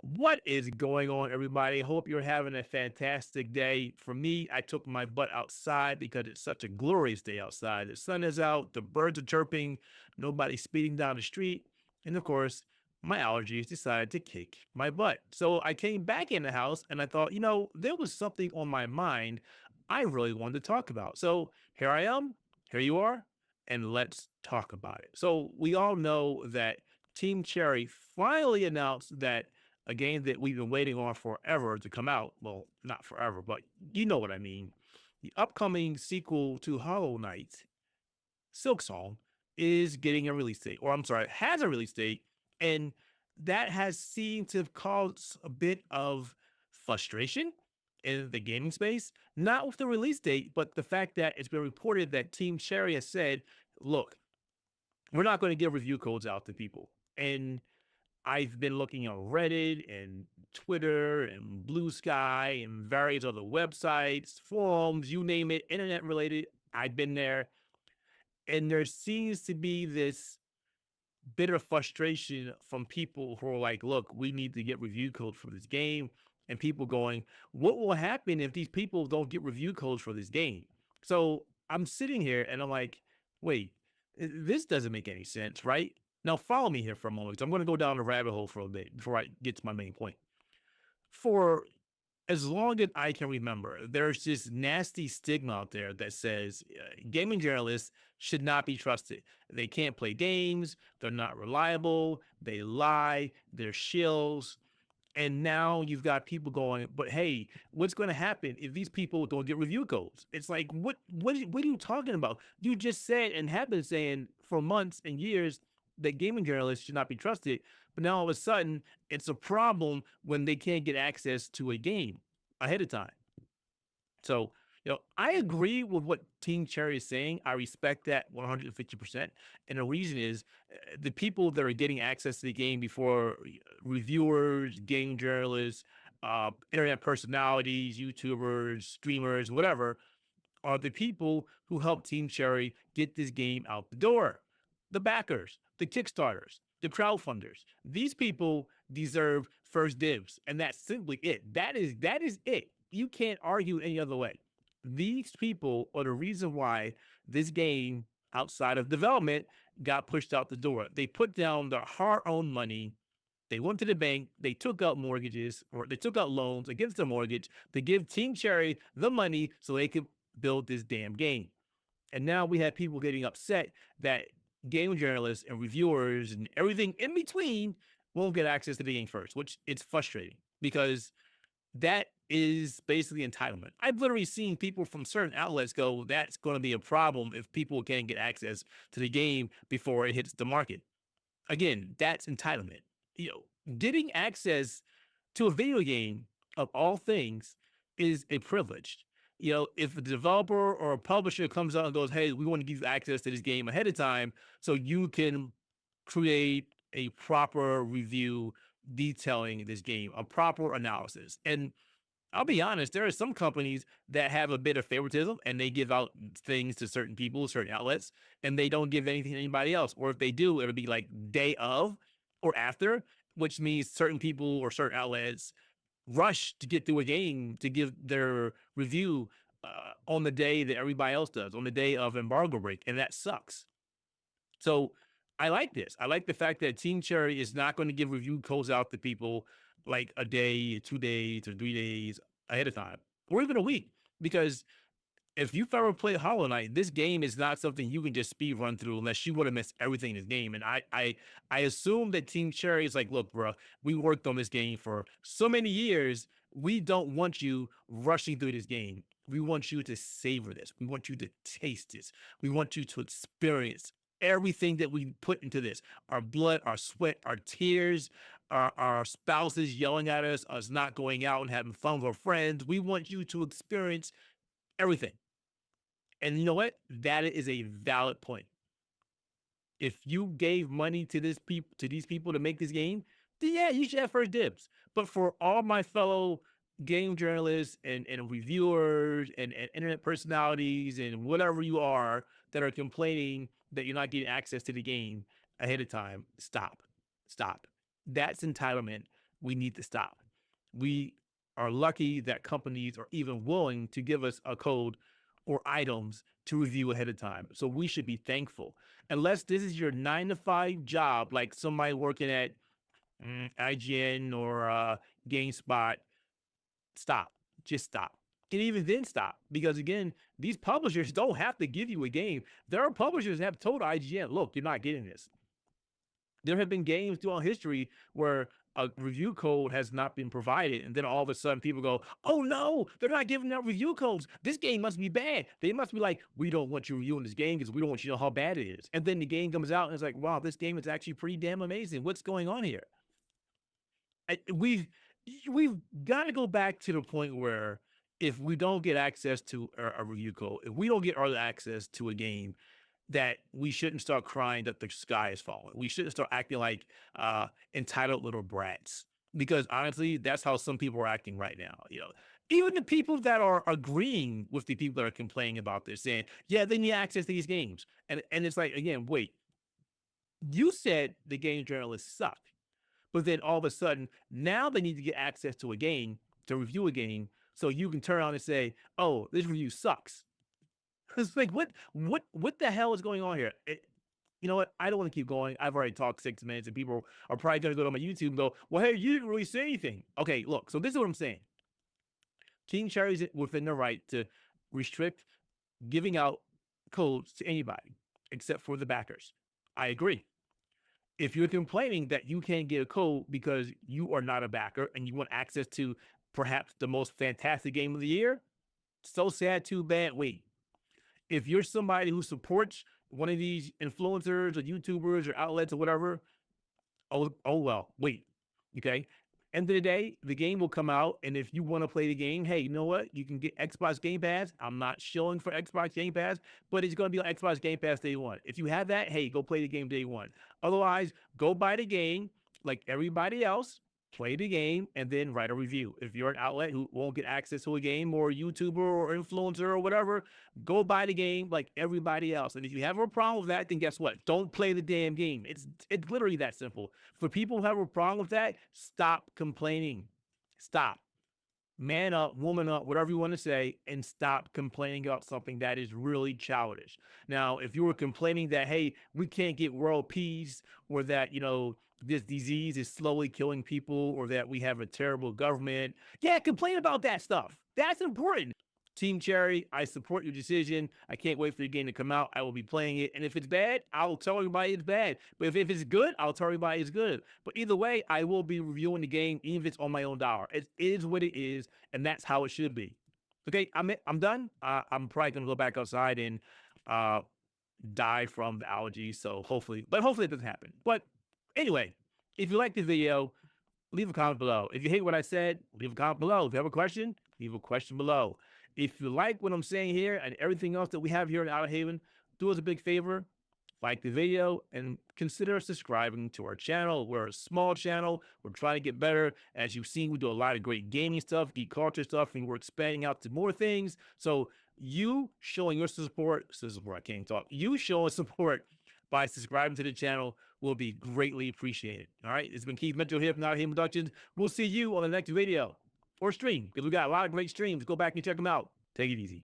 What is going on, everybody? Hope you're having a fantastic day. For me, I took my butt outside because it's such a glorious day outside. The sun is out, the birds are chirping, nobody's speeding down the street. And of course, my allergies decided to kick my butt. So I came back in the house and I thought, there was something on my mind I really wanted to talk about. So here I am, here you are, and let's talk about it. So we all know that Team Cherry finally announced that a game that we've been waiting on forever to come out. Well, not forever, but you know what I mean. The upcoming sequel to Hollow Knight, Silksong, is getting a release date, or I'm sorry, has a release date, and that has seemed to cause a bit of frustration in the gaming space. Not with the release date, but the fact that it's been reported that Team Cherry has said, "Look, we're not going to give review codes out to people," and I've been looking on Reddit and Twitter and Blue Sky and various other websites, forums, you name it, internet related. I've been there. And there seems to be this bit of frustration from people who are like, look, we need to get review codes for this game. And people going, what will happen if these people don't get review codes for this game? So I'm sitting here and I'm like, wait, this doesn't make any sense, right? Now follow me here for a moment. 'Cause I'm going to go down the rabbit hole for a bit before I get to my main point. For as long as I can remember, there's this nasty stigma out there that says gaming journalists should not be trusted. They can't play games. They're not reliable. They lie. They're shills. And now you've got people going, but hey, what's going to happen if these people don't get review codes? It's like, what are you talking about? You just said and have been saying for months and years that gaming journalists should not be trusted. But now all of a sudden, it's a problem when they can't get access to a game ahead of time. So, I agree with what Team Cherry is saying. I respect that 150%. And the reason is the people that are getting access to the game before reviewers, game journalists, internet personalities, YouTubers, streamers, whatever, are the people who help Team Cherry get this game out the door. The backers, the Kickstarters, the crowdfunders. These people deserve first dibs, and that's simply it. That is it. You can't argue any other way. These people are the reason why this game outside of development got pushed out the door. They put down their hard-earned money. They went to the bank, they took out mortgages or they took out loans against the mortgage to give Team Cherry the money so they could build this damn game. And now we have people getting upset that game journalists and reviewers and everything in between won't get access to the game first, which it's frustrating because that is basically entitlement. I've literally seen people from certain outlets go, that's going to be a problem if people can't get access to the game before it hits the market. Again, that's entitlement. Getting access to a video game of all things is a privilege. If a developer or a publisher comes out and goes, "Hey, we want to give you access to this game ahead of time so you can create a proper review detailing this game, a proper analysis." And I'll be honest, there are some companies that have a bit of favoritism and they give out things to certain people, certain outlets, and they don't give anything to anybody else. Or if they do, it'll be like day of or after, which means certain people or certain outlets rush to get through a game to give their review on the day that everybody else does, on the day of embargo break. And that sucks. So I like this. I like the fact that Team Cherry is not going to give review codes out to people like a day, 2 days, or 3 days ahead of time, or even a week. Because if you've ever played Hollow Knight, this game is not something you can just speed run through unless you want to miss everything in this game. And I assume that Team Cherry is like, look, bro, we worked on this game for so many years. We don't want you rushing through this game. We want you to savor this. We want you to taste this. We want you to experience everything that we put into this, our blood, our sweat, our tears, our spouses yelling at us not going out and having fun with our friends. We want you to experience everything. And you know what? That is a valid point. If you gave money to these people to make this game, then yeah, you should have first dibs. But for all my fellow game journalists and reviewers and internet personalities and whatever you are that are complaining that you're not getting access to the game ahead of time, stop. Stop. That's entitlement. we need to stop. We are lucky that companies are even willing to give us a code or items to review ahead of time. So we should be thankful. Unless this is your 9 to 5 job, like somebody working at IGN or GameSpot, stop. Just stop. And even then, stop. Because again, these publishers don't have to give you a game. There are publishers that have told IGN, look, you're not getting this. There have been games throughout history where a review code has not been provided, and then all of a sudden people go, "Oh no, they're not giving out review codes. This game must be bad." They must be like, "We don't want you reviewing this game because we don't want you to know how bad it is." And then the game comes out and it's like, "Wow, this game is actually pretty damn amazing. What's going on here?" We've got to go back to the point where if we don't get access to a review code, if we don't get early access to a game, that we shouldn't start crying that the sky is falling. We shouldn't start acting like entitled little brats, because honestly, that's how some people are acting right now. Even the people that are agreeing with the people that are complaining about this, saying, "Yeah, they need access to these games," and it's like, again, wait, you said the game journalists suck, but then all of a sudden now they need to get access to a game to review a game, so you can turn around and say, "Oh, this review sucks." It's like, what the hell is going on here? You know what? I don't want to keep going. I've already talked 6 minutes, and people are probably going to go to my YouTube and go, "Well, hey, you didn't really say anything." Okay, look. So this is what I'm saying. Team Cherry's within their right to restrict giving out codes to anybody except for the backers. I agree. If you're complaining that you can't get a code because you are not a backer and you want access to perhaps the most fantastic game of the year, so sad, too bad. Wait, if you're somebody who supports one of these influencers or YouTubers or outlets or whatever, oh well, wait. Okay. End of the day, the game will come out. And if you want to play the game, hey, you know what? You can get Xbox Game Pass. I'm not shilling for Xbox Game Pass, but it's going to be on Xbox Game Pass day one. If you have that, hey, go play the game day one. Otherwise, go buy the game like everybody else, play the game, and then write a review. If you're an outlet who won't get access to a game, or a YouTuber or influencer or whatever, go buy the game like everybody else. And if you have a problem with that, then guess what? Don't play the damn game. It's literally that simple. For people who have a problem with that, stop complaining. Stop. Man up, woman up, whatever you want to say, and stop complaining about something that is really childish. Now, if you were complaining that, hey, we can't get world peace, or that, this disease is slowly killing people, or that we have a terrible government, yeah, complain about that stuff. That's important. Team Cherry, I support your decision. I can't wait for the game to come out. I will be playing it. And if it's bad, I'll tell everybody it's bad. But if it's good, I'll tell everybody it's good. But either way, I will be reviewing the game, even if it's on my own dollar. It is what it is, and that's how it should be. Okay, I'm done. I'm probably gonna go back outside and die from the allergies. So hopefully it doesn't happen. But anyway, if you like this video, leave a comment below. If you hate what I said, leave a comment below. If you have a question, leave a question below. If you like what I'm saying here and everything else that we have here in Outerhaven, do us a big favor, like the video and consider subscribing to our channel. We're a small channel. We're trying to get better. As you've seen, we do a lot of great gaming stuff, geek culture stuff, and we're expanding out to more things. So you showing your support, I can't talk. You showing support by subscribing to the channel will be greatly appreciated. All right. It's been Keith Mitchell here from Outerhaven Productions. We'll see you on the next video or stream, because we got a lot of great streams. Go back and check them out. Take it easy.